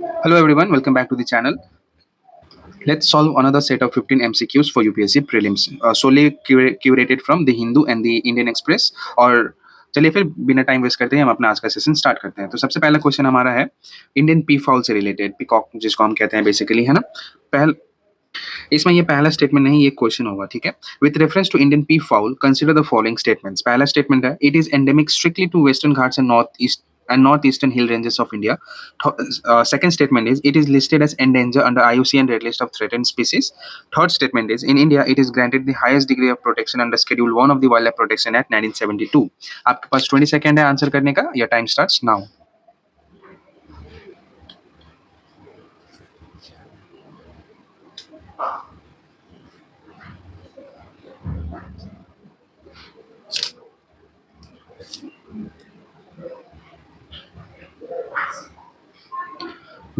Hello everyone, welcome back to the channel. Let's solve another set of 15 MCQs for UPSC prelims, solely curated from the Hindu and the Indian Express. और चलिए फिर बिना time waste करते हैं हम अपना आज का सेशन स्टार्ट करते हैं। तो सबसे पहला क्वेश्चन हमारा है इंडियन पी फाउल से रिलेटेड, पीकॉक जिसको हम कहते हैं बेसिकली, है ना। पहल इसमें ये पहला स्टेटमेंट नहीं, ये क्वेश्चन होगा, ठीक है। With reference to Indian pea fowl consider the following statements. पहला स्टेटमेंट है it is endemic strictly to Western Ghats and north east and northeastern hill ranges of India. Second statement is it is listed as endangered under IUCN Red List of Threatened Species. Third statement is in India it is granted the highest degree of protection under Schedule 1 of the Wildlife Protection Act 1972. आपके पास 20 second है answer करने का। Your time starts now.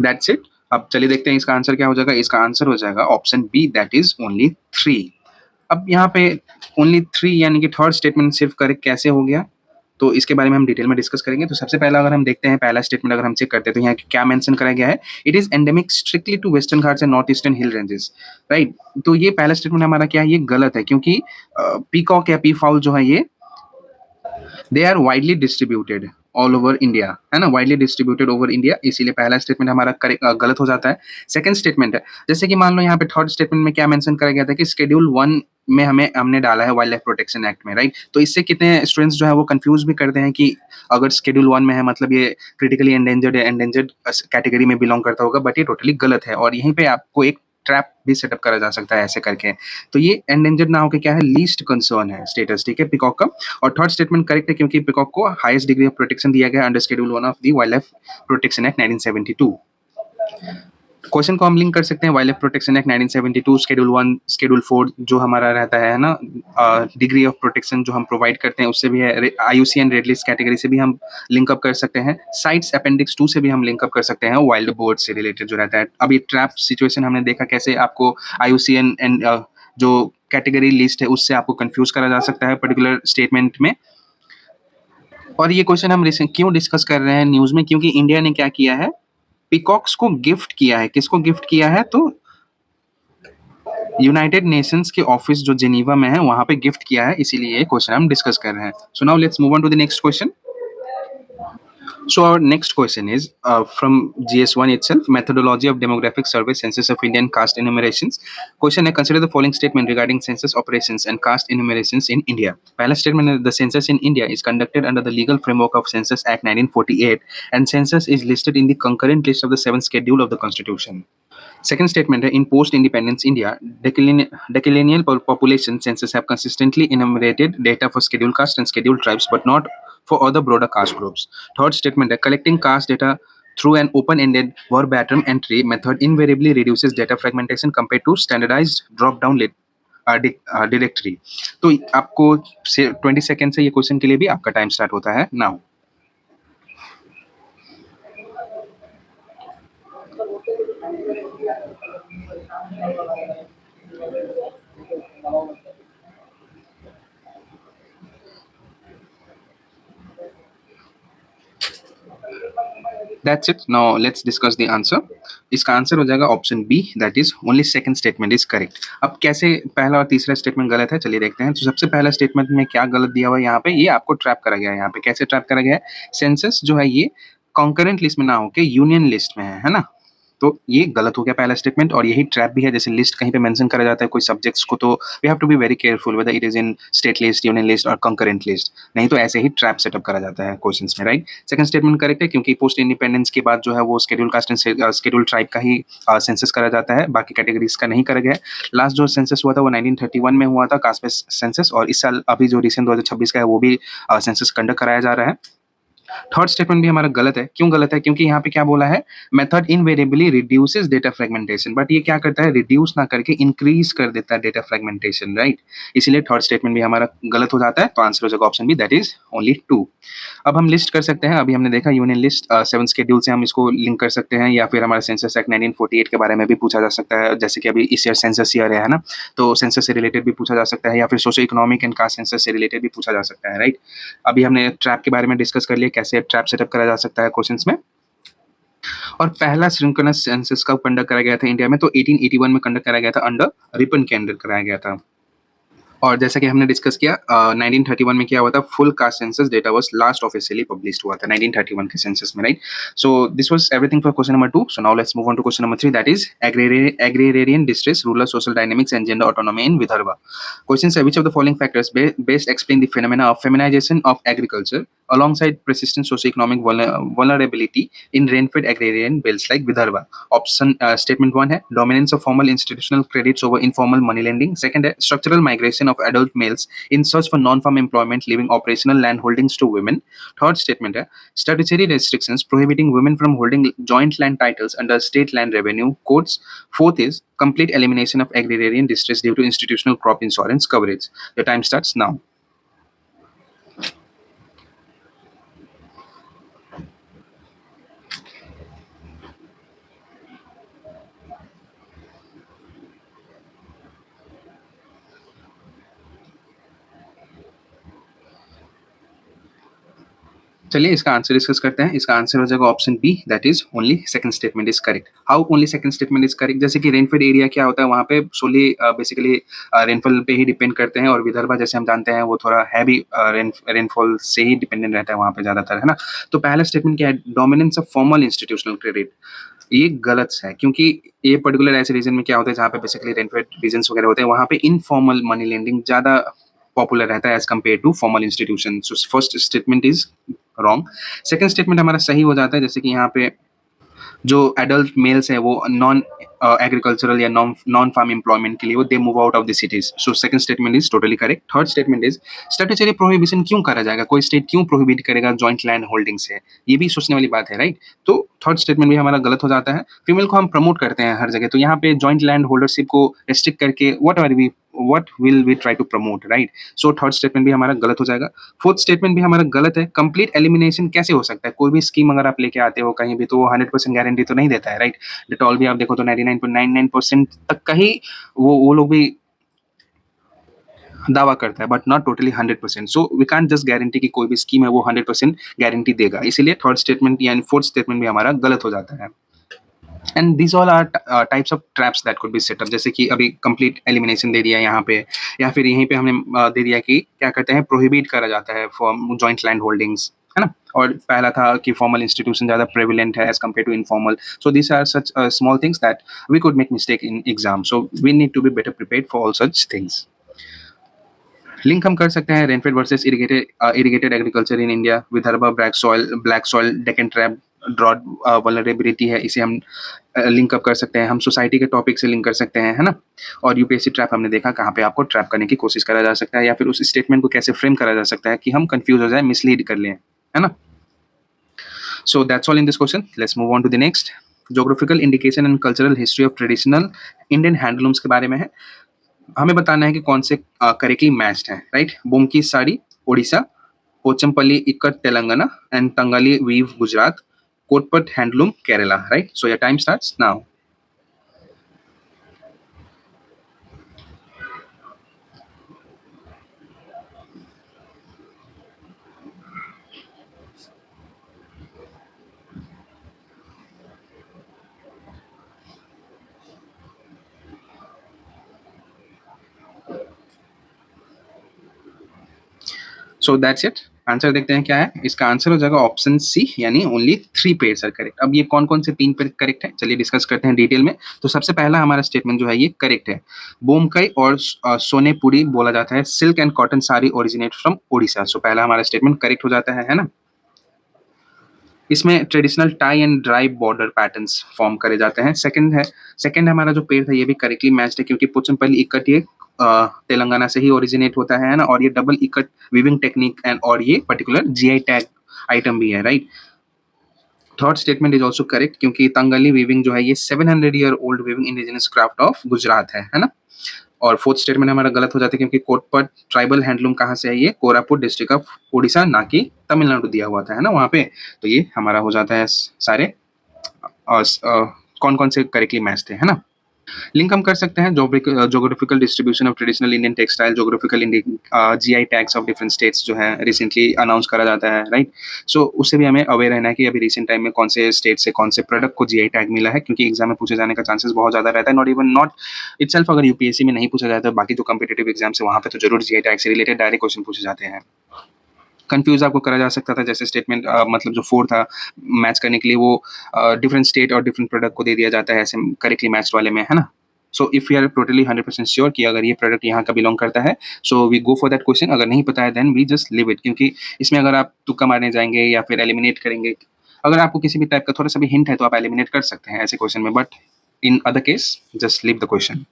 That's it. अब चलिए देखते हैं इसका answer क्या हो जाएगा। इसका आंसर हो जाएगा option B, that is only 3। अब यहाँ पे ओनली 3 यानी कि थर्ड स्टेटमेंट सिर्फ करेक्ट कैसे हो गया, तो इसके बारे में हम डिटेल में डिस्कस करेंगे। तो सबसे पहला अगर हम देखते हैं पहला स्टेटमेंट अगर हम चेक करते हैं तो यहाँ क्या मेंशन करा गया है, it is endemic strictly to Western Ghats and north eastern hill ranges, right. तो ये पहला स्टेटमेंट हमारा क्या है, ये गलत है, क्योंकि पीकॉक या पी फाउल जो है ये they are widely distributed all over India, है ना, वाइडली डिस्ट्रीब्यूटेड ओवर इंडिया, इसीलिए पहला स्टेटमेंट हमारा गलत हो जाता है। सेकंड स्टेटमेंट है, जैसे कि मान लो यहाँ पे थर्ड स्टेटमेंट में क्या मेंशन करा गया था कि शेड्यूल 1 में हमने डाला है वाइल्ड लाइफ प्रोटेक्शन एक्ट में, राइट। तो इससे कितने स्टूडेंट्स जो है वो कंफ्यूज भी करते हैं कि अगर शेड्यूल 1 में है मतलब ये क्रिटिकली एंडेंजर्ड कैटेगरी में बिलोंग करता होगा, बट ये टोटली गलत है। और यहीं पे आपको एक ट्रैप भी सेटअप करा जा सकता है ऐसे करके। तो ये एंडेंजर्ड ना होकर क्या है, लीस्ट कंसर्न है स्टेटस, ठीक है, पीकॉक का। और थर्ड स्टेटमेंट करेक्ट है क्योंकि पीकॉक को हाईएस्ट डिग्री ऑफ प्रोटेक्शन दिया गया under schedule 1 of the wild life protection act 1972। Question को हम लिंक कर सकते हैं wild life protection act 1972, schedule 1, schedule 4 जो हमारा रहता है ना, डिग्री ऑफ प्रोटेक्शन जो हम प्रोवाइड करते हैं उससे भी है। आईयूसीएन रेड लिस्ट कैटेगरी से भी हम लिंक अप कर सकते हैं। साइट्स अपेंडिक्स 2 से भी हम लिंक अप कर सकते हैं वाइल्ड बोर्ड से रिलेटेड जो रहता है। अभी ट्रैप सिचुएशन हमने देखा कैसे आपको आईयूसीएन एंड जो कैटेगरी लिस्ट है उससे आपको कंफ्यूज करा जा सकता है पर्टिकुलर स्टेटमेंट में। और ये क्वेश्चन हम क्यों डिस्कस कर रहे हैं न्यूज में, क्योंकि इंडिया ने क्या किया है, पीकॉक्स को गिफ्ट किया है। किसको गिफ्ट किया है, तो यूनाइटेड नेशंस के ऑफिस जो जेनीवा में है वहां पे गिफ्ट किया है, इसीलिए ये क्वेश्चन हम डिस्कस कर रहे हैं। So now let's move on to the next question. So our next question is from GS1 itself, methodology of demographic survey, census of Indian caste enumerations. Question है, consider the following statement regarding census operations and caste enumerations in India. पहला statement है, the census in India is conducted under the legal framework of Census Act 1948 and census is listed in the concurrent list of the 7th schedule of the Constitution. Second statement in post-independence India, decolonial population census have consistently enumerated data for scheduled castes and scheduled tribes, but not for other broader caste groups. Third statement, collecting caste data through an open-ended verbatim entry method invariably reduces data fragmentation compared to standardized drop-down directory. तो आपको 20 second से ये question के लिए भी आपका time start होता है now. That's it. Now let's discuss the answer. इसका आंसर हो जाएगा option B, that is only second statement is correct. अब कैसे पहला और तीसरा स्टेटमेंट गलत है, चलिए देखते हैं। तो सबसे पहला स्टेटमेंट में क्या गलत दिया हुआ है यहाँ पे, ये आपको ट्रैप करा गया है। यहाँ पे कैसे ट्रैप करा गया है, सेंसस जो है ये कॉन्करेंट लिस्ट में ना होके यूनियन लिस्ट में है ना। तो ये गलत हो गया पहला स्टेटमेंट, और यही ट्रैप भी है। जैसे लिस्ट कहीं पे मेंशन करा जाता है कोई सब्जेक्ट्स को, तो we have to be very careful whether it is in state list, union list और कंकरेंट लिस्ट, नहीं तो ऐसे ही ट्रैप सेटअप करा जाता है क्वेश्चंस में, राइट। सेकंड स्टेटमेंट करेक्ट है क्योंकि पोस्ट इंडिपेंडेंस के बाद जो है वो schedule caste and schedule tribe का ही सेंसस करा जाता है, बाकी कैटेगरीज का नहीं करा गया है। लास्ट जो सेंसस हुआ था वो 1931 में हुआ था, कास्ट बेस्ड सेंसस, और इस साल अभी जो रिसेंट 2026 का है वो भी सेंसस कंडक्ट कराया जा रहा है। थर्ड स्टेटमेंट भी हमारा गलत है। क्यों गलत है, क्योंकि यहाँ पे क्या बोला है, method invariably reduces data fragmentation, but ये क्या करता है, रिड्यूस ना करके इंक्रीज कर देता है डेटा फ्रेगमेंटेशन, राइट। इसीलिए थर्ड स्टेटमेंट भी हमारा गलत हो जाता है। तो आंसर हो जाएगा option B, that is only 2। अब हम लिस्ट कर सकते हैं, अभी हमने देखा यूनियन लिस्ट 7 शेड्यूल से हम इसको लिंक कर सकते हैं, या फिर हमारे सेंसस एक्ट 1948 के बारे में भी पूछा जा सकता है, जैसे कि अभी इस ईयर सेंसस ईयर है ना, तो सेंसस से रिलेटेड भी पूछा जा सकता है, या फिर socio economic and caste census से रिलेटेड भी पूछा जा सकता है, राइट। अभी हमने ट्रैप के बारे में डिस्कस कर लिया, कैसे ट्रैप सेटअप करा जा सकता है क्वेश्चंस में। और पहला सिंक्रोनस सेंसस कब कंडक्ट कराया गया था इंडिया में, तो 1881 में कंडक्ट कराया गया था, अंडर रिपन के अंडर कराया गया था। और जैसा कि हमने डिस्कस किया 1931 में क्या हुआ था, full caste census data was last officially published हुआ था 1931 के सेंसस में, right. So this was everything for question number 2। So now let's move on to question number 3, that is agrarian distress, rural social dynamics and gender autonomy in Vidarbha. Question says, which of the following factors best explain the phenomena of feminization of agriculture alongside persistent socioeconomic vulnerability in rain-fed agrarian belts like Vidarbha? Option statement 1 है dominance of formal institutional credits over informal money lending. Second है structural migration of adult males in search for non-farm employment, leaving operational land holdings to women. Third statement है statutory restrictions prohibiting women from holding joint land titles under state land revenue codes. Fourth is complete elimination of agrarian distress due to institutional crop insurance coverage. The time starts now. चलिए इसका answer discuss करते हैं। इसका answer हो जाएगा option B, that is only second statement is correct. How only second statement is correct? जैसे कि rainfed area क्या होता है, वहाँ पे सोली बेसिकली रेनफॉल पे ही डिपेंड करते हैं, और विदर्भा जैसे हम जानते हैं वो थोड़ा हैवी रेनफॉल से ही डिपेंडेंट रहता है वहाँ पे ज्यादातर, है ना। तो पहला स्टेटमेंट क्या है, dominance of formal institutional credit, ये गलत है, क्योंकि ये पर्टिकुलर ऐसे रीजन में क्या होता है जहाँ पे बेसिकली रेनफेड रीजन वगैरह होते हैं, वहाँ पे इनफॉर्मल मनी लेंडिंग ज्यादा पॉपुलर रहता है as compare to formal institution. So first statement is wrong. Second statement हमारा सही हो जाता है, जैसे कि यहाँ पे जो एडल्ट मेल्स है वो नॉन एग्रीकल्चरल या नॉन फार्म एम्प्लॉयमेंट के लिए वो they move out of the cities. So second statement is totally correct. Third statement is statutory prohibition क्यों करा जाएगा, कोई स्टेट क्यों प्रोहिबिट करेगा जॉइंट लैंड होल्डिंग से, ये भी सोचने वाली बात है, राइट। तो थर्ड स्टेटमेंट भी हमारा गलत हो जाता है। फीमेल को हम प्रमोट करते हैं हर जगह, तो यहाँ पे जॉइंट लैंड होल्डरशिप को रेस्ट्रिक्ट करके what will we try to promote, right? So third statement भी हमारा गलत हो जाएगा। फोर्थ स्टेटमेंट भी हमारा गलत है। कंप्लीट एलिमिनेशन कैसे हो सकता है, कोई भी स्कीम अगर आप लेके आते हो कहीं भी तो वो 100% गारंटी तो नहीं देता है, राइट। डिटॉल भी आप देखो तो 99.99% तक का ही वो लोग भी दावा करता है, but not totally 100%। So we can't just guarantee कि कोई भी स्कीम है वो 100% गारंटी देगा, इसीलिए थर्ड स्टेटमेंट यानी फोर्थ स्टेटमेंट भी हमारा गलत हो जाता है। And this all are types of traps that could be set up, जैसे कि अभी कंप्लीट एलिमिनेशन दे दिया यहाँ पे, या फिर यहीं पे हमने दे दिया कि क्या करते हैं, प्रोहिबिट करा जाता है फॉर जॉइंट लैंड होल्डिंग्स, है ना। और पहला था कि फॉर्मल इंस्टीट्यूशन ज़्यादा प्रेविलेंट है as compare to informal. So this are such small things that we could make mistake in exam, so we need to be better prepared for all such things. Link हम कर सकते हैं rainfed versus irrigated agriculture in India, Vidarbha black soil Deccan trap drought vulnerability है, इसे हम link up कर सकते हैं। हम सोसाइटी के टॉपिक से लिंक कर सकते हैं, है ना। और यूपीएससी ट्रैप हमने देखा कहाँ पे आपको ट्रैप करने की कोशिश करा जा सकता है, या फिर उस स्टेटमेंट को कैसे फ्रेम करा जा सकता है कि हम कंफ्यूज हो जाए, मिसलीड कर लें, है ना। So that's all in this question. Let's move on to the next. Geographical indication and cultural history of traditional Indian handlooms के बारे में है। हमें बताना है कि कौन से करेक्टली मैच्ड हैं, right. Bomkai sari Odisha, Pochampally ikat Telangana and Tangali weave Gujarat, Kotpad handloom Kerala, right. So your time starts now. So that's it. Answer देखते हैं क्या है। इसका आंसर हो जाएगा ऑप्शन सी, यानी ओनली 3 पेयर्स आर करेक्ट। अब ये कौन कौन से 3 पेयर करेक्ट है, चलिए डिस्कस करते हैं डिटेल में। तो सबसे पहला हमारा स्टेटमेंट जो है ये करेक्ट है। बोमकई और सोनेपुरी बोला जाता है, silk and cotton sari originate from Odisha. So पहला हमारा स्टेटमेंट करेक्ट हो जाता है ना। इसमें traditional tie and dry border patterns form करे जाते हैं। सेकंड हमारा जो पेयर था ये भी करेक्टली मैच्ड है, क्योंकि पोचमपल्ली इक्कत ये तेलंगाना से ही ओरिजिनेट होता है ना, और ये double ikat weaving technique and और ये पर्टिकुलर जीआई टैग आइटम भी है, right. Third statement is also correct, क्योंकि तंगाली वीविंग जो है ये 700 year old weaving indigenous craft of Gujarat है ना। और फोर्थ स्टेटमेंट हमारा गलत हो जाता है, क्योंकि कोटपट ट्राइबल हैंडलूम कहाँ से है, ये कोरापुट डिस्ट्रिक्ट ऑफ उड़ीसा ना कि तमिलनाडु दिया हुआ था, है ना वहाँ पे। तो ये हमारा हो जाता है सारे कौन कौन से करेक्टली मैच थे, है ना। लिंक हम कर सकते हैं geographical distribution of traditional Indian textile, geographical Indian GI tags of different states जो है रिसेंटली अनाउंस करा जाता है, राइट? सो उससे भी हमें अवेयर रहना है कि अभी रिसेंट टाइम में कौन से स्टेट से कौन से प्रोडक्ट को जीआई टैग मिला है, क्योंकि एग्जाम में पूछे जाने का चांसेस बहुत ज्यादा रहता है। नॉट इवन नॉट इटसेल्फ, अगर यूपीएससी में नहीं पूछा जाता है, बाकी जो कम्पिटेटिव एग्जाम्स है वहाँ पे तो जरूर जीआई टैग से रिलेटेड डायरेक्ट क्वेश्चन पूछे जाते हैं। कंफ्यूज आपको करा जा सकता था, जैसे स्टेटमेंट मतलब जो 4 था मैच करने के लिए, वो डिफरेंट स्टेट और डिफरेंट प्रोडक्ट को दे दिया जाता है ऐसे करेक्टली मैच वाले में, है ना? So if you are totally 100% sure कि अगर ये प्रोडक्ट यहाँ का बिलोंग करता है, so we go for that question. अगर नहीं पता है then we just leave it, क्योंकि इसमें अगर आप तुक्का मारने जाएंगे या फिर एलिमिनेट करेंगे, अगर आपको किसी भी टाइप का थोड़ा सा भी हिंट है तो आप एलिमिनेट कर सकते हैं ऐसे क्वेश्चन में, but in other case just leave the question.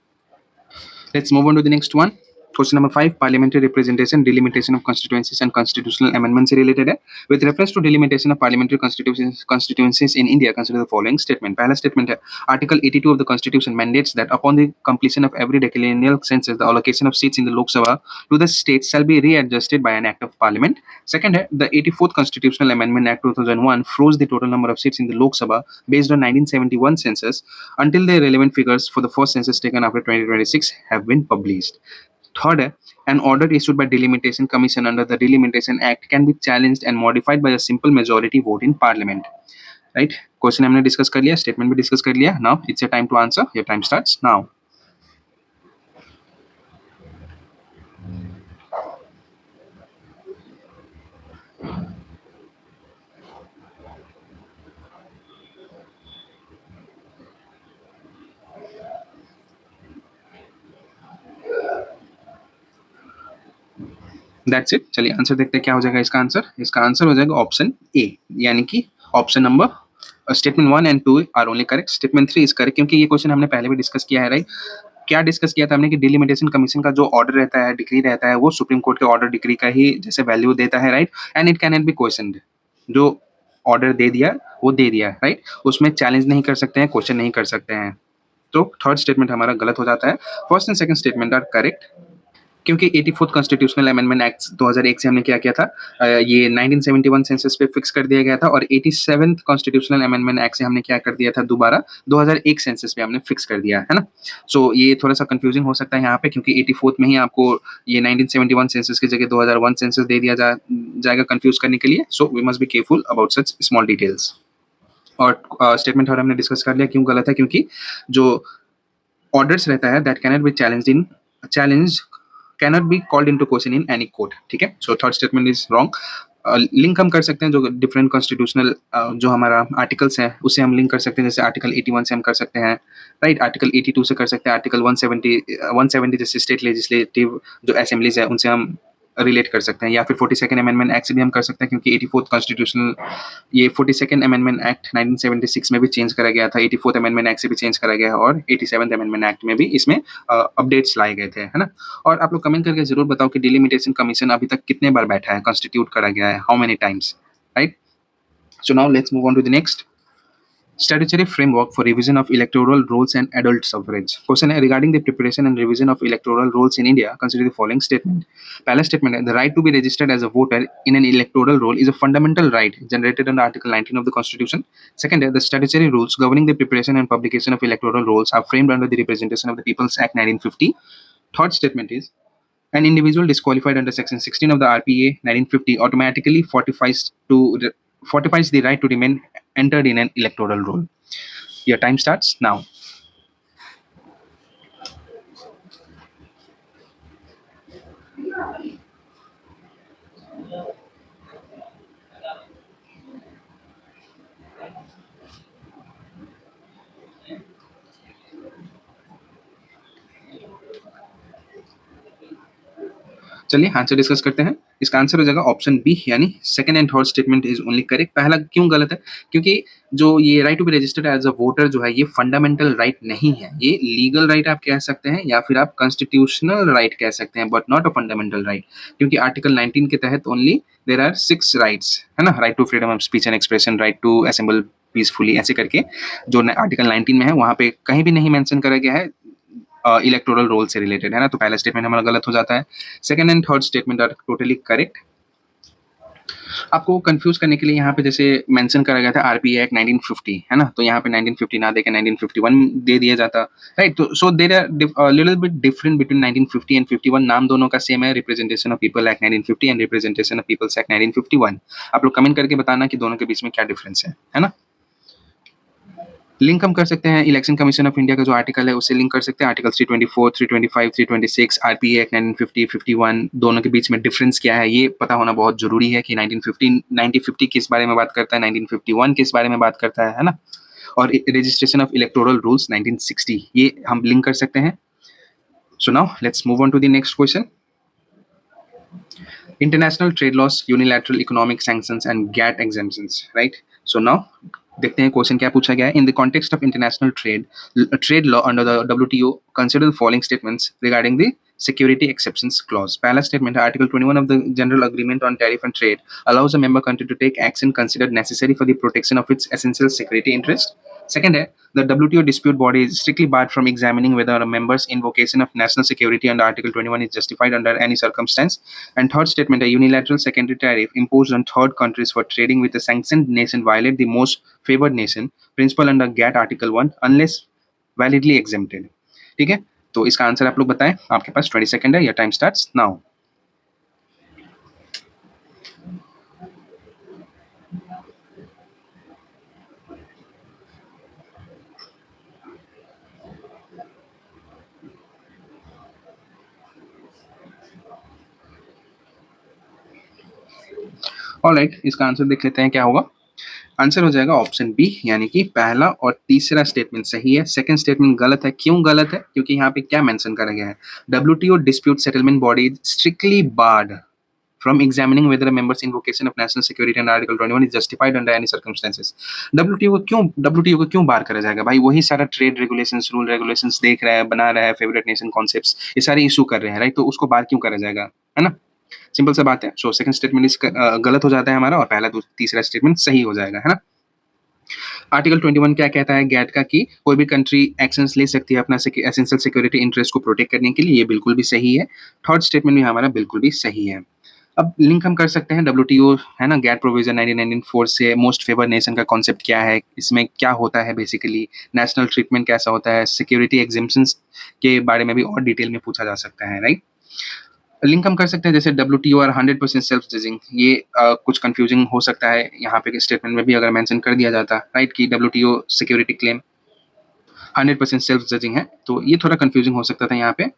Let's move on to the next one. Question number 5, parliamentary representation, delimitation of constituencies and constitutional amendments से related है. With reference to delimitation of parliamentary constituencies in India, consider the following statement. पहला statement है, Article 82 of the Constitution mandates that upon the completion of every decennial census, the allocation of seats in the Lok Sabha to the states shall be readjusted by an act of parliament. Second है, the 84th Constitutional Amendment Act 2001 froze the total number of seats in the Lok Sabha based on 1971 census until the relevant figures for the first census taken after 2026 have been published. Third, an order issued by Delimitation Commission under the Delimitation Act can be challenged and modified by a simple majority vote in Parliament. Right? Question हमने discuss कर लिया, statement भी discuss कर लिया. Now it's your time to answer. Your time starts now. That's it. चलिए answer देखते हैं क्या हो जाएगा इसका आंसर. इसका आंसर हो जाएगा ऑप्शन ए, यानी कि option number statement 1 and 2 are only correct. Statement 3 is correct, क्योंकि ये क्वेश्चन हमने पहले भी डिस्कस किया है, राइट? क्या डिस्कस किया था हमने कि डिलिमिटेशन कमीशन का जो ऑर्डर रहता है, डिक्री रहता है, वो सुप्रीम कोर्ट के ऑर्डर डिक्री का ही जैसे वैल्यू देता है, right? And it can not be questioned. जो ऑर्डर दे दिया वो दे दिया, राइट? उसमें चैलेंज नहीं कर सकते हैं, क्वेश्चन नहीं कर सकते हैं. तो थर्ड स्टेटमेंट हमारा गलत हो जाता है. First and second statement are correct, क्योंकि 84th कॉन्स्टिट्यूशनल अमेंडमेंट एक्ट 2001 से हमने क्या किया था, ये 1971 सेंसस पे फिक्स कर दिया गया था, और 87th कॉन्स्टिट्यूशनल अमेंडमेंट एक्ट से हमने क्या कर दिया था, दोबारा 2001 सेंसस पे हमने फिक्स कर दिया है ना. सो ये थोड़ा सा कंफ्यूजिंग हो सकता है यहाँ पे, क्योंकि 84th में ही आपको ये 1971 सेंसस की जगह 2001 सेंसस दे दिया जाएगा कंफ्यूज करने के लिए. So we must be careful about such small details. और स्टेटमेंट हमने डिस्कस कर लिया क्यों गलत है, क्योंकि जो ऑर्डर्स रहता है that cannot be challenge cannot be called into question in any court. ठीक है. So third statement is wrong. Link हम कर सकते हैं जो डिफरेंट कॉन्स्टिट्यूशनल जो हमारा आर्टिकल्स हैं उससे हम लिंक कर सकते हैं. जैसे आर्टिकल 81 से हम कर सकते हैं, राइट? आर्टिकल 82 से कर सकते हैं. आर्टिकल 170 जैसे स्टेट लेजिस्लेटिव जो असेंबलीज है उनसे हम रिलेट कर सकते हैं, या फिर 42nd अमेंडमेंट एक्ट से भी हम कर सकते हैं, क्योंकि 84th कॉन्स्टिट्यूशनल ये 42nd अमेंडमेंट एक्ट 1976 में भी चेंज करा गया था, 84th अमेंडमेंट एक्ट से भी चेंज करा गया है, और 87th अमेंडमेंट एक्ट में भी इसमें अपडेट्स लाए गए थे, है ना. और आप लोग कमेंट करके जरूर बताओ कि डिलिमिटेशन कमीशन अभी तक कितने बार बैठा है, कॉन्स्टिट्यूट करा गया है, how many times, right? So now let's move on to the next. Statutory framework for revision of electoral rolls and adult suffrage. Question है, regarding the preparation and revision of electoral rolls in India, consider the following statement. पहला statement है, the right to be registered as a voter in an electoral roll is a fundamental right generated under Article 19 of the Constitution. Second है, the statutory rules governing the preparation and publication of electoral rolls are framed under the Representation of the People's Act 1950. Third statement is, an individual disqualified under Section 16 of the RPA 1950 automatically fortifies the right to remain entered in an electoral roll. Your time starts now. चलिए answer discuss करते हैं. इसका answer हो जाएगा option B, यानी second and third statement is only correct. पहला क्यों गलत है, क्योंकि जो ये right to be registered as a voter जो है ये फंडामेंटल राइट नहीं है, ये लीगल राइट आप कह सकते हैं या फिर आप कॉन्स्टिट्यूशनल राइट कह सकते हैं, but not a fundamental right, क्योंकि आर्टिकल 19 के तहत ओनली देयर आर 6 राइट्स, है ना. Right to freedom of speech and expression, right to assemble peacefully, ऐसे करके जो आर्टिकल 19 में है वहाँ पे कहीं भी नहीं मेंशन करा गया है इलेक्टोरल रोल से रिलेटेड, है ना. तो पहला स्टेटमेंट हमारा गलत हो जाता है. Second and third statement are totally correct. आपको कंफ्यूज करने के लिए यहाँ पे जैसे मेंशन करा गया था आरपीए एक्ट 1950, है ना, तो यहाँ पे 1950 ना देके 1951 दे दिया जाता, राइट। तो so there are little bit different between 1950 and 51। नाम दोनों का सेम है, representation of people act 1950 and representation of people's act 1951। आप लोग कमेंट करके बताना कि दोनों के बीच में क्या डिफरेंस है ना। लिंक हम कर सकते हैं इलेक्शन कमीशन ऑफ इंडिया का जो आर्टिकल है उससे लिंक कर सकते हैं, आर्टिकल 324, 325, 326, आरपीए एक्ट 1950, 51, दोनों के बीच में डिफरेंस क्या है ये पता होना बहुत जरूरी है कि 1950 किस बारे में बात करता है, 1951 किस बारे में बात करता है ना। और रजिस्ट्रेशन ऑफ इलेक्टोरल रूल्स 1960, ये हम लिंक कर सकते हैं। So now let's move on to the next question. International trade laws, unilateral economic sanctions and GATT exemptions, right. So now देखते हैं क्वेश्चन क्या पूछा गया है। In the context of international trade law under the WTO consider the following statements regarding the security exceptions clause. पहला statement है, article 21 of the general agreement on tariff and trade allows a member country to take action considered necessary for the protection of its essential security interest. Second है, the WTO dispute body is strictly barred from examining whether a member's invocation of national security under article 21 is justified under any circumstance. And third statement, a unilateral secondary tariff imposed on third countries for trading with a sanctioned nation violate the most favored nation principle under GATT article 1 unless validly exempted. ठीक है, तो इसका answer आप लोग बताएं। आपके पास 20 second है, या टाइम स्टार्ट्स नाउ। ऑलराइट, इसका आंसर देख लेते हैं क्या होगा। आंसर हो जाएगा ऑप्शन बी, यानी कि पहला और तीसरा स्टेटमेंट सही है, सेकंड स्टेटमेंट गलत है। क्यों गलत है? क्योंकि यहाँ पे क्या मेंशन करा गया है, WTO dispute settlement body strictly barred from examining whether a member's invocation of national security and article 21 is justified under any circumstances. WTO को क्यों बार करा जाएगा भाई? वही सारा ट्रेड रेगुलेशंस, रूल रेगुलेशंस देख रहा है, बना रहा है, फेवरेट नेशन कॉन्सेप्ट्स, ये सारे इशू कर रहे हैं, राइट। तो उसको बार क्यों करा जाएगा, है ना। सिंपल सा बात है। सो सेकंड स्टेटमेंट गलत हो जाता है हमारा, और पहला तीसरा स्टेटमेंट सही हो जाएगा, है ना। आर्टिकल 21 क्या कहता है गैट का, कि कोई भी कंट्री एक्शंस ले सकती है अपना एसेंशियल सिक्योरिटी इंटरेस्ट को प्रोटेक्ट करने के लिए, ये बिल्कुल भी सही है। थर्ड स्टेटमेंट भी हमारा बिल्कुल भी सही है। अब लिंक हम कर सकते हैं डब्ल्यूटीओ, है ना, गैट प्रोविजन 1994 से मोस्ट फेवर नेशन का कॉन्सेप्ट क्या है, इसमें क्या होता है, बेसिकली नेशनल ट्रीटमेंट कैसा होता है, सिक्योरिटी एग्जेम्पशंस के बारे में भी और डिटेल में पूछा जा सकता है, राइट। लिंक हम कर सकते हैं जैसे डब्ल्यूटीओ और 100% सेल्फ जजिंग, ये कुछ कंफ्यूजिंग हो सकता है यहाँ पे स्टेटमेंट में भी अगर मेंशन कर दिया जाता, राइट, कि WTO security claim 100% self judging है, तो ये थोड़ा कंफ्यूजिंग हो सकता था यहाँ पे।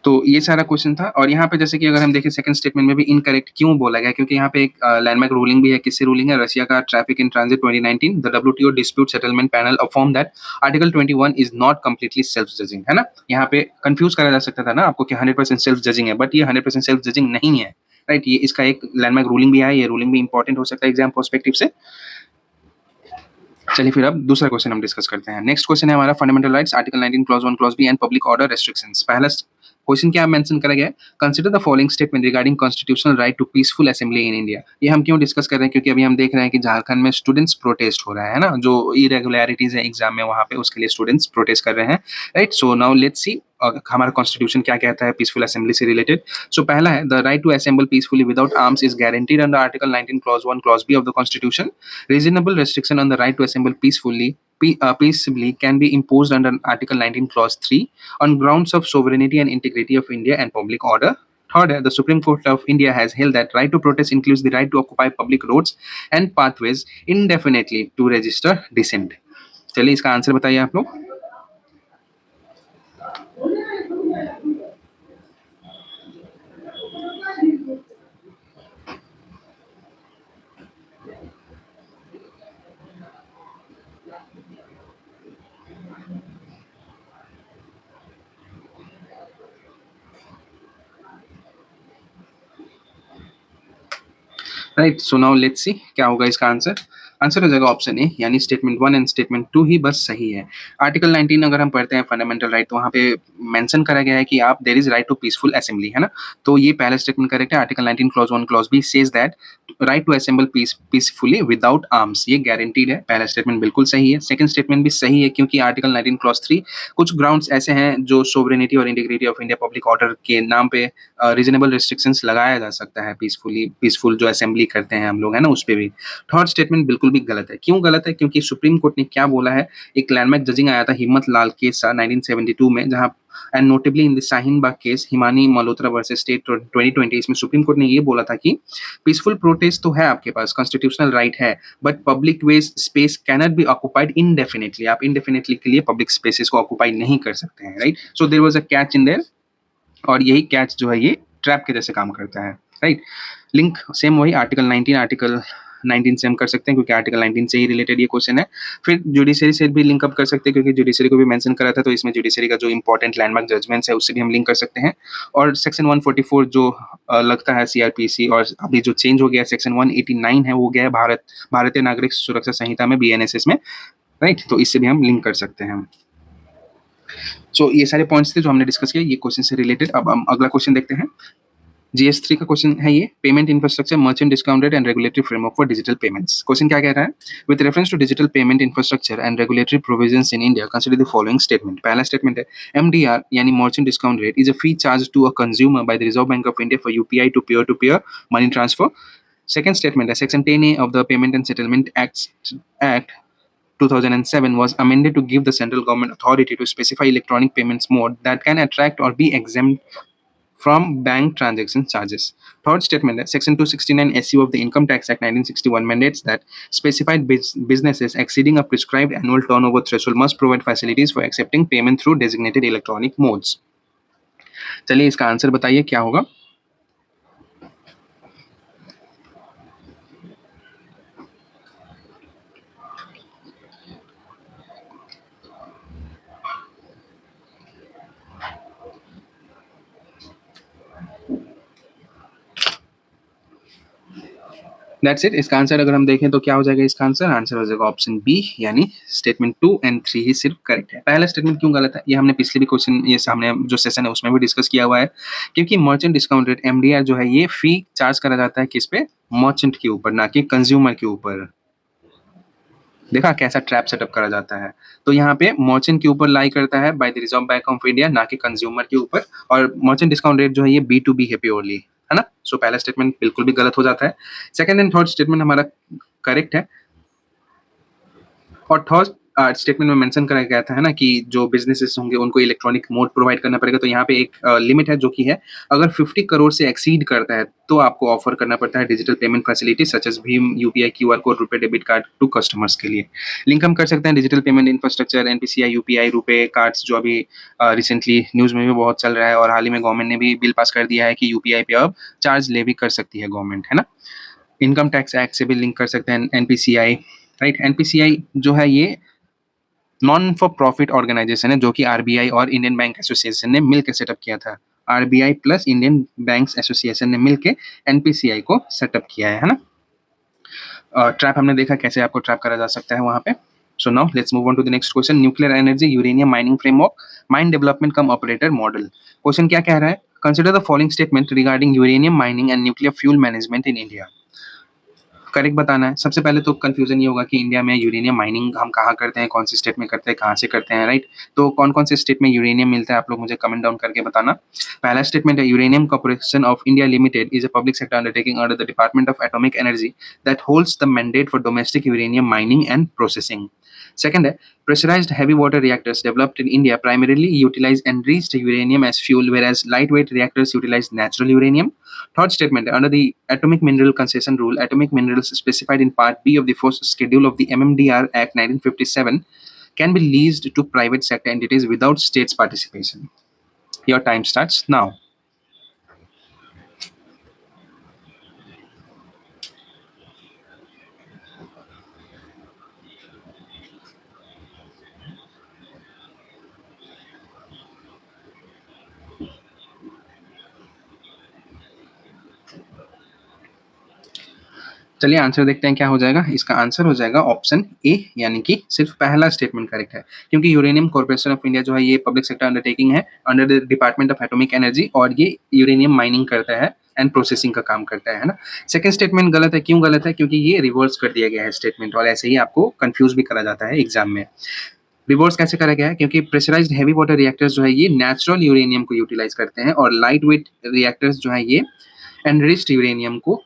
तो ये सारा क्वेश्चन था। और यहाँ पे जैसे कि अगर हम देखें सेकंड स्टेटमेंट में भी इनकरेक्ट क्यों बोला गया, क्योंकि यहाँ पे एक लैंडमार्क रूलिंग भी है। किससे रूलिंग है? रशिया का traffic in transit 2019, the WTO dispute settlement panel affirm that article 21 is not completely self judging, है ना। यहाँ पे कंफ्यूज करा जा सकता था ना आपको कि 100% सेल्फ जजिंग है, बट ये 100% सेल्फ जजिंग नहीं है, राइट। ये इसका एक लैंडमार्क रूलिंग भी है, ये रूलिंग भी इंपॉर्टेंट हो सकता है एग्जाम पर्सपेक्टिव से। चलिए फिर अब दूसरा क्वेश्चन हम डिस्कस करते हैं। नेक्स्ट क्वेश्चन है हमारा fundamental rights, article 19 clause 1 clause B and public order restrictions. पहला क्वेश्चन क्या मेंशन करा गया है, consider the following statement regarding constitutional right to peaceful assembly in India. ये हम क्यों डिस्कस कर रहे हैं? क्योंकि अभी हम देख रहे हैं कि झारखंड में स्टूडेंट्स प्रोटेस्ट हो रहा है ना, जो इरेगुलरिटीज है एग्जाम में वहां पे, उसके लिए स्टूडेंट्स प्रोटेस्ट कर रहे हैं, right. So now let's see हमारा कॉन्स्टिट्यूशन क्या कहता है पीसफुल असेंबली से रिलेटेड। सो पहला है, the right to assemble peacefully without arms is guaranteed under article 19 clause 1 clause B of the constitution. Reasonable restriction on the right to assemble peacefully peaceably can be imposed under Article 19 Clause 3 on grounds of sovereignty and integrity of India and public order. Third, the Supreme Court of India has held that right to protest includes the right to occupy public roads and pathways indefinitely to register dissent. चलिए इसका answer बताइए आप लोग। Right, so now let's सी क्या होगा इसका answer. Answer हो जाएगा ऑप्शन ए, यानी स्टेटमेंट 1 एंड स्टेटमेंट 2 ही बस सही है। आर्टिकल 19 अगर हम पढ़ते हैं फंडामेंटल राइट, तो वहाँ पे मेंशन करा गया है कि आप there is right to peaceful assembly, है ना? तो ये पहला स्टेटमेंट करेक्ट है। Article 19 clause 1 clause B says that right to assemble peacefully without arms, ये गारंटीड है। पहला स्टेटमेंट बिल्कुल सही है। सेकंड स्टेटमेंट भी सही है, क्योंकि आर्टिकल 19 क्लॉज 3 कुछ ग्राउंड्स ऐसे हैं जो सोवरेनिटी और integrity of India public order के नाम पे रीजनेबल रिस्ट्रिक्शंस लगाया जा सकता है पीसफुल जो असेंबली करते हैं हम लोग, है ना, उस पे भी। थर्ड स्टेटमेंट बिल्कुल भी गलत है। क्यों गलत है? क्योंकि सुप्रीम कोर्ट ने क्या बोला है, एक लैंडमार्क जजिंग आया था हिम्मत लाल केस 1972 में, जहां and notably in the Shaheen Bagh case Himani Malhotra versus state 2020, इसमें सुप्रीम कोर्ट ने ये बोला था कि पीसफुल प्रोटेस्ट तो है आपके पास, कॉन्स्टिट्यूशनल राइट है, but public ways space cannot be occupied indefinitely. आप इनडेफिनेटली के लिए पब्लिक स्पेसेस को ऑक्युपाई नहीं कर सकते हैं, right? So there was a catch in there, और यही कैच जो है ये ट्रैप के जैसे काम करता है, राइट? लिंक सेम वही आर्टिकल 19 से हम कर सकते हैं, क्योंकि आर्टिकल 19 से ही रिलेटेड ये क्वेश्चन है। फिर जुडिशरी से भी लिंक अप कर सकते हैं, क्योंकि जुडिशरी को भी मेंशन करा था, तो इसमें जुडिशरी का जो इंपॉर्टेंट लैंडमार्क जजमेंट्स है उससे भी हम लिंक कर सकते हैं। और सेक्शन 144 जो लगता है सीआरपीसी, और अभी जो चेंज हो गया सेक्शन 189 है, वो गया है भारतीय नागरिक सुरक्षा संहिता में, बीएनएसएस में, राइट? तो इससे भी हम लिंक कर सकते हैं। सो ये सारे पॉइंट्स थे जो हमने डिस्कस किया ये क्वेश्चन से रिलेटेड। अब हम अगला क्वेश्चन देखते हैं। जीएस3 का क्वेश्चन है ये, payment infrastructure merchant discount rate and regulatory framework for digital payments. Question क्या कह रहा है? With reference to digital payment infrastructure and regulatory provisions in India consider the following statement. पहला स्टेटमेंट है, एमडीआर यानी merchant discount rate is a fee charge to a consumer by the Reserve Bank of India for UPI to peer money transfer. Second statement है, section 10A of the Payment and Settlement Act 2007 was amended to give the central government authority to specify electronic payments mode that can attract or be exempt from bank transaction charges. Third statement, Section 269 SU of the Income Tax Act 1961 mandates that specified businesses exceeding a prescribed annual turnover threshold must provide facilities for accepting payment through designated electronic modes. चलिए इसका answer बताइए क्या होगा। That's it. इसका answer अगर हम देखें तो क्या हो जाएगा? इसका आंसर हो जाएगा ऑप्शन बी, यानी स्टेटमेंट 2 एंड 3 ही सिर्फ करेक्ट है। पहला स्टेटमेंट क्यों गलत है, ये हमने पिछले भी क्वेश्चन, ये सामने जो सेशन है उसमें भी डिस्कस किया हुआ है। क्योंकि मर्चेंट डिस्काउंट रेट एमडीआर जो है ये फी चार्ज करा जाता है किस पे? मर्चेंट के ऊपर, ना कि कंज्यूमर के ऊपर। देखा कैसा ट्रैप सेटअप करा जाता है। तो यहाँ पे मर्चेंट के ऊपर लाई करता है bye the Reserve Bank of India, ना कि कंज्यूमर के ऊपर। और मर्चेंट डिस्काउंट रेट जो है ये बी टू बी है प्योरली, है ना? सो पहला स्टेटमेंट बिल्कुल भी गलत हो जाता है। सेकंड एंड थर्ड स्टेटमेंट हमारा करेक्ट है। और थर्ड स्टेटमेंट में मेंशन करा गया था, है ना, कि जो बिजनेसेस होंगे उनको इलेक्ट्रॉनिक मोड प्रोवाइड करना पड़ेगा। तो यहाँ पे एक लिमिट है जो कि है, अगर 50 करोड़ से एक्सीड करता है तो आपको ऑफर करना पड़ता है digital payment facility such as भीम, UPI, QR code, RuPay debit card to customers के लिए। लिंक हम कर सकते हैं digital payment infrastructure, NPCI, UPI, RuPay cards, जो अभी रिसेंटली न्यूज में भी बहुत चल रहा है, और हाल ही में गवर्नमेंट ने भी बिल पास कर दिया है कि यूपीआई पे अब चार्ज ले भी कर सकती है गवर्नमेंट, है ना? इनकम टैक्स एक्ट से भी लिंक कर सकते हैं एनपीसीआई, राइट? एनपीसीआई जो है ये नॉन फॉर प्रॉफिट ऑर्गेनाइजेशन है, जो कि आरबीआई और इंडियन बैंक एसोसिएशन ने मिलकर सेटअप किया था। RBI plus Indian banks association ने मिलकर एनपीसीआई को सेटअप किया है ना? ट्रैप हमने देखा कैसे आपको ट्रैप करा जा सकता है वहां पे। So now let's move on to the next question, nuclear energy uranium mining framework mine development cum operator model. Question क्या कह रहा है? Consider the following statement regarding uranium mining and nuclear fuel management in India. Correct बताना है। सबसे पहले तो confusion ये होगा कि इंडिया में यूरेनियम माइनिंग हम कहाँ करते हैं, कौन से स्टेट में करते हैं, कहाँ से करते हैं, राइट? तो कौन कौन से स्टेट में यूरेनियम मिलता है आप लोग मुझे कमेंट डाउन करके बताना। पहला स्टेटमेंट है, uranium corporation of India limited is a public sector undertaking under the department of atomic energy that holds the mandate for domestic uranium mining and processing. Second है, pressurized heavy water reactors developed in India primarily utilize enriched uranium as fuel, whereas lightweight reactors utilize natural uranium. Third statement, under the Atomic Mineral Concession Rule, atomic minerals specified in Part B of the first schedule of the MMDR Act 1957 can be leased to private sector entities without states' participation. Your time starts now. चलिए answer देखते हैं क्या हो जाएगा। इसका answer हो जाएगा option A, यानी कि सिर्फ पहला स्टेटमेंट करेक्ट है, क्योंकि यूरेनियम कॉर्पोरेशन ऑफ इंडिया जो है ये पब्लिक सेक्टर अंडरटेकिंग है under the department of atomic energy, और ये यूरेनियम माइनिंग करता है एंड प्रोसेसिंग का काम करता है ना। सेकंड स्टेटमेंट गलत है। क्यों गलत है? क्योंकि ये रिवर्स कर दिया गया है स्टेटमेंट, और ऐसे ही आपको कंफ्यूज भी करा जाता है एग्जाम में। रिवर्स कैसे करा गया है? क्योंकि प्रेशराइज्ड हैवी वाटर रिएक्टर्स जो है ये नेचुरल यूरेनियम को यूटिलाइज करते हैं, और लाइट वेट रिएक्टर्स जो है ये एनरिच्ड यूरेनियम को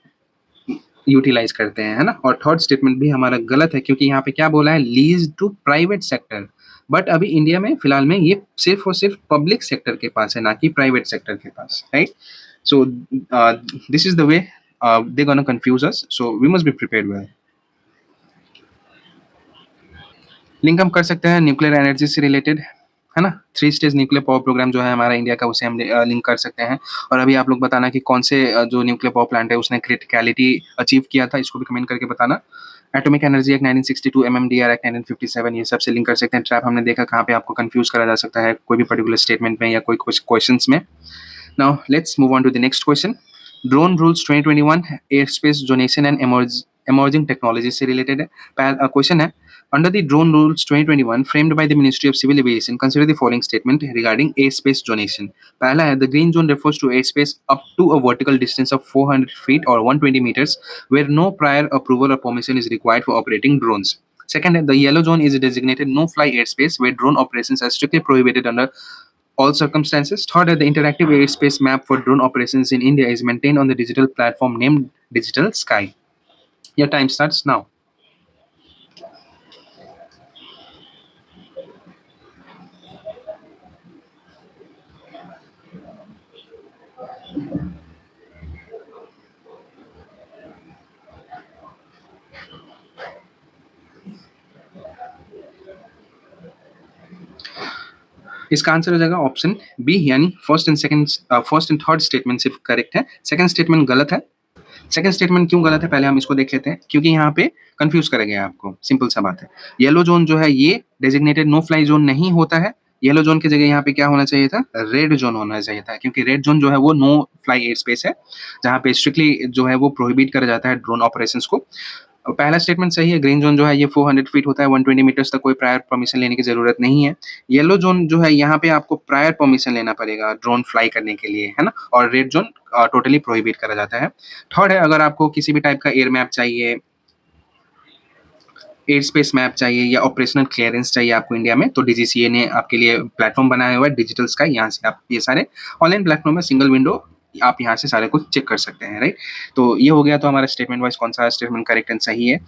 यूटिलाइज करते हैं, है ना। और थर्ड स्टेटमेंट भी हमारा गलत है, क्योंकि यहाँ पे क्या बोला है, lease to private sector, but अभी इंडिया में फिलहाल में ये सिर्फ और सिर्फ पब्लिक सेक्टर के पास है, ना कि प्राइवेट सेक्टर के पास, right. So this is the way they gonna confuse us, so we must be prepared well. Link हम कर सकते हैं न्यूक्लियर एनर्जी से रिलेटेड, है ना। 3 स्टेज न्यूक्लियर पावर प्रोग्राम जो है हमारा इंडिया का, उसे हम लिंक कर सकते हैं। और अभी आप लोग बताना कि कौन से जो न्यूक्लियर पावर प्लांट है उसने क्रिटिकलिटी अचीव किया था, इसको भी कमेंट करके बताना। Atomic energy act 1962, MMDR act 1957, ये सब से लिंक कर सकते हैं। ट्रैप हमने देखा कहाँ पे आपको कंफ्यूज करा जा सकता है कोई भी पर्टिकुलर स्टेटमेंट में या कोई कुछ क्वेश्चंस में। Now let's move on to the next question. Drone rules 2021 air space donation and emerging technology से रिलेटेड है। क्वेश्चन है, under the drone rules 2021 framed by the Ministry of Civil Aviation, consider the following statement regarding airspace donation. पहला है, the green zone refers to airspace up to a vertical distance of 400 feet or 120 meters where no prior approval or permission is required for operating drones. Second, the yellow zone is a designated no-fly airspace where drone operations are strictly prohibited under all circumstances. Third, the interactive airspace map for drone operations in India is maintained on the digital platform named Digital Sky. Your time starts now. इसका answer हो जाएगा option B, यानी first and third statement सिर्फ correct है, second statement गलत है। Second statement क्यों गलत है पहले हम इसको देख लेते हैं, क्योंकि यहाँ पे कंफ्यूज करा गया है आपको। सिंपल सा बात है, येलो जोन जो है ये डेजिग्नेटेड नो फ्लाई जोन नहीं होता है। येलो जोन की जगह यहाँ पे क्या होना चाहिए था, रेड जोन होना चाहिए था, क्योंकि रेड जोन जो है वो नो फ्लाई एयर स्पेस है, जहाँ पे स्ट्रिक्टली जो है वो प्रोहिबिट करा जाता है ड्रोन ऑपरेशंस को। पहला स्टेटमेंट सही है, ग्रीन जोन जो है ये 400 फीट होता है, 120 मीटर्स तक कोई प्रायर परमिशन लेने की जरूरत नहीं है। येलो जोन जो है यहाँ पे आपको प्रायर परमिशन लेना पड़ेगा ड्रोन फ्लाई करने के लिए, है ना। और रेड जोन टोटली प्रोहिबिट करा जाता है। थर्ड है, अगर आपको किसी भी टाइप का एयर मैप चाहिए, एयर स्पेस मैप चाहिए या ऑपरेशनल क्लियरेंस चाहिए आपको इंडिया में, तो डीजीसीए ने आपके लिए प्लेटफॉर्म बनाया हुआ है डिजिटल स्काई। यहाँ से आप ये सारे ऑनलाइन प्लेटफॉर्म में सिंगल विंडो आप यहाँ से सारे कुछ चेक कर सकते हैं, राइट। तो ये हो गया, तो हमारा स्टेटमेंट वाइज कौन सा स्टेटमेंट करेक्ट एंड सही है।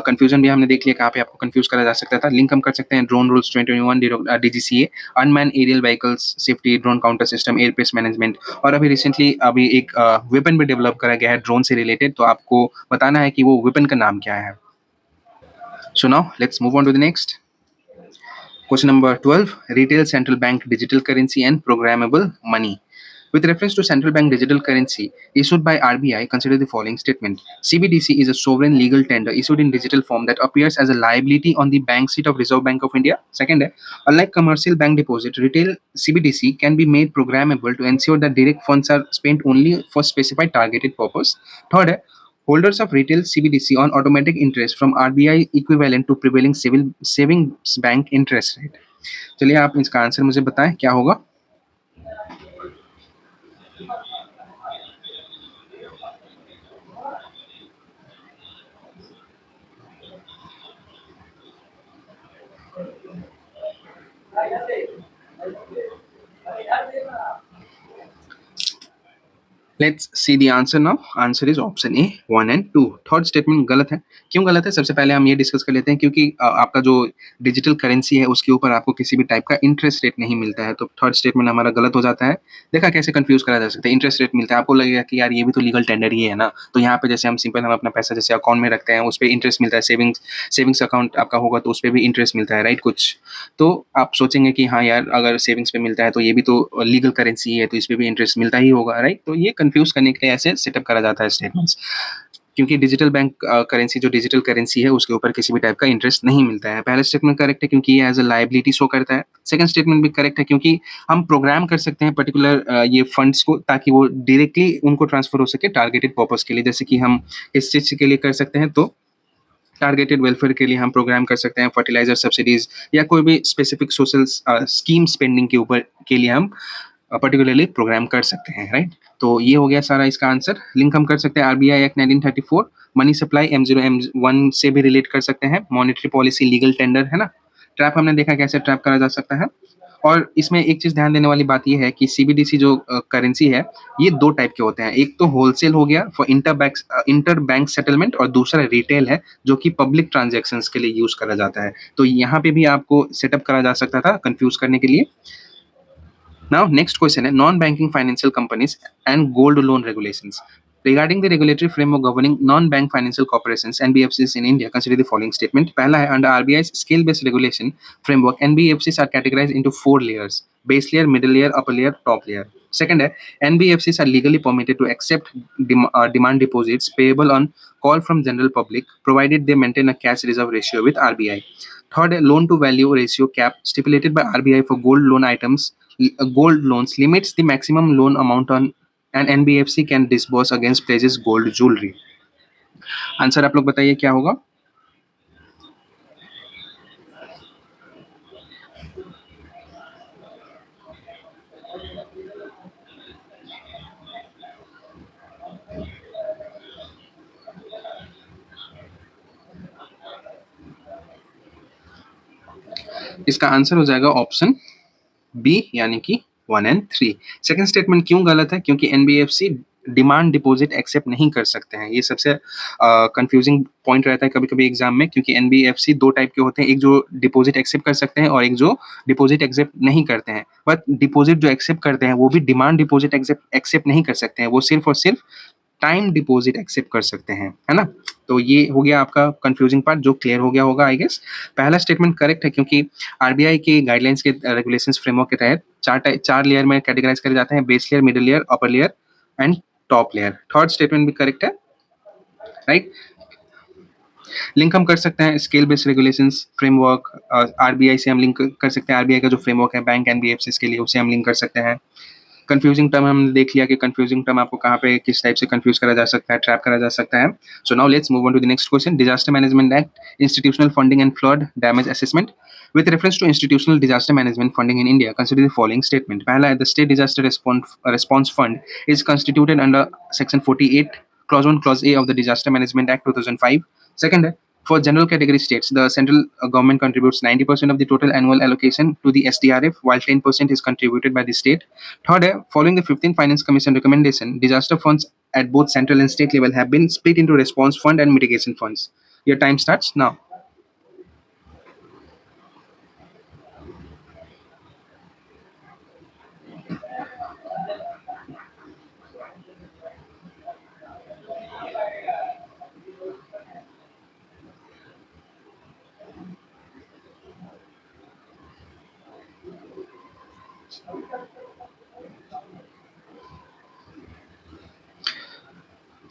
कंफ्यूजन भी हमने देख लिया कहाँ पे आपको कंफ्यूज करा जा सकता था। लिंक हम कर सकते हैं drone rules 2021 DGCA, unmanned aerial vehicles safety, drone counter system, air space management, और अभी रिसेंटली अभी एक वेपन भी डेवलप करा गया है ड्रोन से रिलेटेड, तो आपको बताना है कि वो वेपन का नाम क्या है। So now let's move on to the next. Question number 12, retail central bank digital currency and programmable money. With reference to central bank digital currency issued by RBI, consider the following statement. CBDC is a sovereign legal tender issued in digital form that appears as a liability on the bank sheet of Reserve Bank of India. Second, unlike commercial bank deposit, retail CBDC can be made programmable to ensure that direct funds are spent only for specified targeted purpose. Third, holders of retail CBDC on automatic interest from RBI equivalent to prevailing civil savings bank interest rate. चलिए आप इसका answer मुझे बताएं क्या होगा। Let's see the answer now. Answer is option A 1 and 2। Third statement गलत है। क्यों गलत है, सबसे पहले हम ये डिस्कस कर लेते हैं, क्योंकि आपका जो डिजिटल करेंसी है उसके ऊपर आपको किसी भी टाइप का इंटरेस्ट रेट नहीं मिलता है, तो थर्ड स्टेटमेंट हमारा गलत हो जाता है। देखा कैसे कंफ्यूज करा जा सकता है, इंटरेस्ट रेट मिलता है, आपको लगेगा कि यार ये भी तो लीगल टेंडर ही है ना। तो यहाँ पे जैसे हम अपना पैसा जैसे अकाउंट में रखते हैं उस पर इंटरेस्ट मिलता है, सेविंग्स अकाउंट आपका होगा तो उस पर भी इंटरेस्ट मिलता है, राइट। कुछ तो आप सोचेंगे कि हाँ यार अगर सेविंग्स पे मिलता है तो ये भी तो लीगल करेंसी है, तो इस पर भी इंटरेस्ट मिलता ही होगा, राइट। तो ये कंफ्यूज करने के लिए ऐसे सेटअप करा जाता है स्टेटमेंट्स। क्योंकि डिजिटल बैंक करेंसी जो डिजिटल करेंसी है उसके ऊपर किसी भी टाइप का इंटरेस्ट नहीं मिलता है। पहला स्टेटमेंट करेक्ट है क्योंकि ये एज अ लायबिलिटी शो करता है। सेकंड स्टेटमेंट भी करेक्ट है क्योंकि हम प्रोग्राम कर सकते हैं पर्टिकुलर ये फंड्स को ताकि वो डायरेक्टली उनको ट्रांसफर हो सके टारगेटेड पर्पस के लिए, जैसे कि हम इस चीज के लिए कर सकते हैं तो टारगेटेड वेलफेयर के लिए हम प्रोग्राम कर सकते हैं, फर्टिलाइजर सब्सिडीज या कोई भी स्पेसिफिक सोशल स्कीम स्पेंडिंग के ऊपर के लिए हम पर्टिकुलरली प्रोग्राम कर सकते हैं, राइट। तो ये हो गया सारा इसका आंसर। लिंक हम कर सकते हैं RBI act 1934, money supply M0 M1 से भी रिलेट कर सकते हैं, मॉनेटरी पॉलिसी, लीगल टेंडर, है ना। ट्रैप हमने देखा कैसे ट्रैप करा जा सकता है। और इसमें एक चीज ध्यान देने वाली बात यह है कि सीबीडीसी जो करेंसी है ये दो टाइप के होते हैं, एक तो होलसेल हो गया फॉर इंटर बैंक सेटलमेंट और दूसरा रिटेल है जो कि पब्लिक ट्रांजेक्शन्स के लिए यूज करा जाता है। तो यहाँ पे भी आपको सेटअप करा जा सकता था कंफ्यूज करने के लिए। Now, next question है non-banking financial companies and gold loan regulations. Regarding the regulatory framework governing non-bank financial corporations (NBFCs) in India, consider the following statement. पहला है under RBI's scale-based regulation framework, NBFCs are categorized into 4 layers: base layer, middle layer, upper layer, top layer. Second है NBFCs are legally permitted to accept demand deposits payable on call from general public, provided they maintain a cash reserve ratio with RBI. Third, a loan to value ratio cap stipulated by RBI for gold loan items, gold loans limits the maximum loan amount on an NBFC can disburse against pledges gold jewelry. Answer आप लोग बताइए क्या होगा। इसका answer हो जाएगा option B यानी कि 1 एंड 3। सेकंड स्टेटमेंट क्यों गलत है? क्योंकि एनबीएफसी डिमांड डिपॉजिट एक्सेप्ट नहीं कर सकते हैं। ये सबसे कंफ्यूजिंग पॉइंट रहता है कभी कभी एग्जाम में, क्योंकि एनबीएफसी दो टाइप के होते हैं, एक जो डिपॉजिट एक्सेप्ट कर सकते हैं और एक जो डिपॉजिट एक्सेप्ट नहीं करते हैं। बट डिपॉजिट जो एक्सेप्ट करते हैं वो भी डिमांड डिपॉजिट एक्सेप्ट नहीं कर सकते हैं, वो सिर्फ और सिर्फ टाइम डिपॉजिट एक्सेप्ट कर सकते हैं, है ना। तो ये हो गया आपका कंफ्यूजिंग पार्ट जो क्लियर हो गया होगा आई गेस। पहला स्टेटमेंट करेक्ट है क्योंकि आरबीआई के गाइडलाइंस के रेगुलेशंस फ्रेमवर्क के तहत चार लेयर में कैटेगराइज करे जाते हैं: base layer, middle layer, upper layer and top layer. Third statement भी करेक्ट है, राइट। लिंक हम कर सकते हैं scale based regulations framework, RBI से हम लिंक कर सकते हैं, आरबीआई का जो फ्रेमवर्क है बैंक एनबीएफसी के लिए उसे हम लिंक कर सकते हैं। कंफ्यूजिंग टर्म हमने देख लिया कि कंफ्यूजिंग टर्म आपको कहाँ पे किस टाइप से कंफ्यूज करा जा सकता है, ट्रैप करा जा सकता है। So now let's move on to the next question. Disaster management act institutional funding and flood damage assessment with reference to institutional disaster management funding in India, consider the following statement. पहला है the state disaster response fund is constituted under section 48 clause 1 clause A of the Disaster Management Act 2005. Second है for general category states, the central government contributes 90% of the total annual allocation to the SDRF, while 10% is contributed by the state. Third, following the 15th Finance Commission recommendation, disaster funds at both central and state level have been split into response fund and mitigation funds. Your time starts now.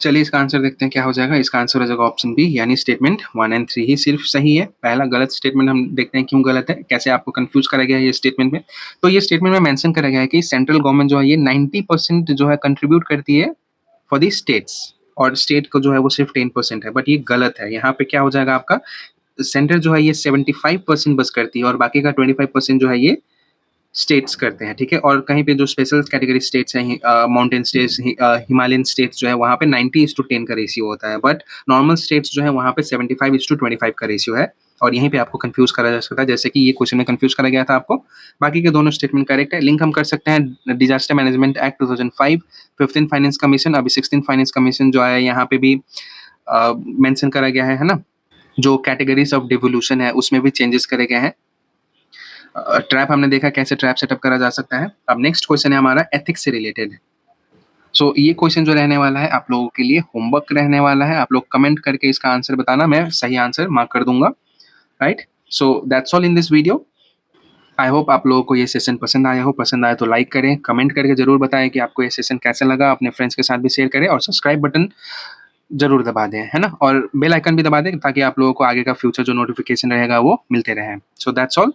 चलिए इसका answer देखते हैं क्या हो जाएगा। इसका answer हो जाएगा ऑप्शन बी यानी स्टेटमेंट 1 एंड 3 ही सिर्फ सही है। पहला गलत स्टेटमेंट हम देखते हैं क्यों गलत है, कैसे आपको कंफ्यूज करा गया है ये स्टेटमेंट में। तो ये स्टेटमेंट में मेंशन करा गया है कि सेंट्रल गवर्नमेंट जो है ये 90% जो है कंट्रीब्यूट करती है फॉर दी स्टेट्स, और स्टेट को जो है वो सिर्फ 10% है। बट ये गलत है। यहाँ पे क्या हो जाएगा आपका, सेंटर जो है ये 75% बस करती है और बाकी का 25% जो है ये स्टेट्स करते हैं, ठीक है। और कहीं पे जो स्पेशल कैटेगरी स्टेट्स हैं, माउंटेन स्टेट्स, हिमालयन स्टेट्स जो है वहाँ पे 90:10 का रेशियो होता है। बट नॉर्मल स्टेट्स जो है वहाँ पे 75:25 का रेशियो है। और यहीं पे आपको कंफ्यूज करा जा सकता है, जैसे कि ये क्वेश्चन में कंफ्यूज करा गया था आपको। बाकी के दोनों स्टेटमेंट करेक्ट है। लिंक हम कर सकते हैं disaster management act 2005, 15th finance commission, अभी 16th फाइनेंस कमीशन जो है यहाँ पे भी मेंशन करा गया है ना। जो कैटेगरीज ऑफ डिवोल्यूशन है उसमें भी चेंजेस करे गए हैं। ट्रैप हमने देखा कैसे ट्रैप सेटअप करा जा सकता है। अब नेक्स्ट क्वेश्चन है हमारा एथिक्स से रिलेटेड। सो ये क्वेश्चन जो रहने वाला है आप लोगों के लिए होमवर्क रहने वाला है। आप लोग कमेंट करके इसका आंसर बताना, मैं सही आंसर मार्क कर दूंगा, right. So that's all in this video. I hope आप लोगों को ये सेशन पसंद आया हो। पसंद आए तो लाइक करें, कमेंट करके जरूर बताएं कि आपको ये सेशन कैसा लगा। अपने फ्रेंड्स के साथ भी शेयर करें और सब्सक्राइब बटन ज़रूर दबा दें, है ना? और बेल आइकन भी दबा दें ताकि आप लोगों को आगे का फ्यूचर जो नोटिफ़िकेशन रहेगा वो मिलते रहें। सो दैट्स ऑल।